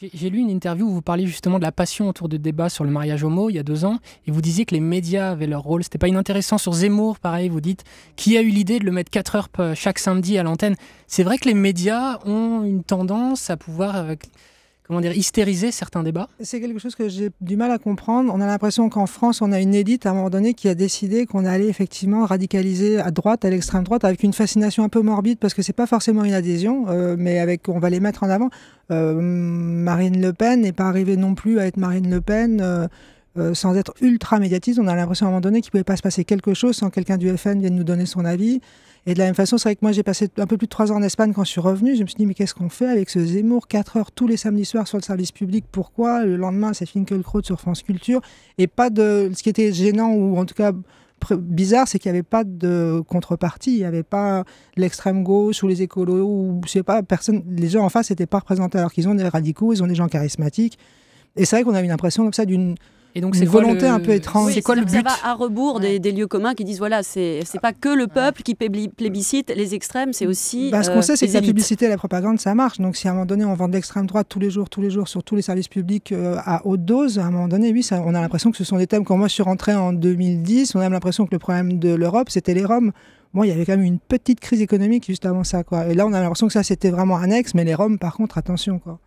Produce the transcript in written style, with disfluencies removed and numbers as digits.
J'ai lu une interview où vous parliez justement de la passion autour de débats sur le mariage homo il y a 2 ans, et vous disiez que les médias avaient leur rôle. C'était pas inintéressant sur Zemmour, pareil, vous dites, qui a eu l'idée de le mettre 4 heures chaque samedi à l'antenne. C'est vrai que les médias ont une tendance à pouvoir, comment dire, hystériser certains débats. C'est quelque chose que j'ai du mal à comprendre. On a l'impression qu'en France, on a une élite à un moment donné qui a décidé qu'on allait effectivement radicaliser à droite, à l'extrême droite, avec une fascination un peu morbide, parce que c'est pas forcément une adhésion, mais on va les mettre en avant. Marine Le Pen n'est pas arrivée non plus à être Marine Le Pen sans être ultra médiatiste. On a l'impression à un moment donné qu'il ne pouvait pas se passer quelque chose sans que quelqu'un du FN vienne nous donner son avis. Et de la même façon, c'est vrai que moi j'ai passé un peu plus de 3 ans en Espagne quand je suis revenue. Je me suis dit, mais qu'est-ce qu'on fait avec ce Zemmour 4 heures tous les samedis soirs sur le service public? Pourquoi? Le lendemain, c'est Finkielkraut sur France Culture. Et pas de... Ce qui était gênant, ou en tout cas bizarre, c'est qu'il n'y avait pas de contrepartie. Il n'y avait pas l'extrême gauche ou les écolos, ou je sais pas, personne. Les gens en face n'étaient pas représentés, alors qu'ils ont des radicaux, ils ont des gens charismatiques. Et c'est vrai qu'on a une impression comme ça d'une... Et donc, une volonté un peu étrange. Oui, c'est quoi le but? Ça va à rebours des lieux communs qui disent voilà, c'est pas que le peuple qui plébiscite les extrêmes, c'est aussi. Ce qu'on sait, c'est que la élites. publicité et la propagande, ça marche. Donc, si à un moment donné, on vend de l'extrême droite tous les jours, sur tous les services publics à haute dose, à un moment donné, oui, on a l'impression que ce sont des thèmes. Quand moi je suis rentrée en 2010, on a l'impression que le problème de l'Europe, c'était les Roms. Bon, il y avait quand même une petite crise économique juste avant ça, quoi. Et là, on a l'impression que ça, c'était vraiment annexe, mais les Roms, par contre, attention, quoi.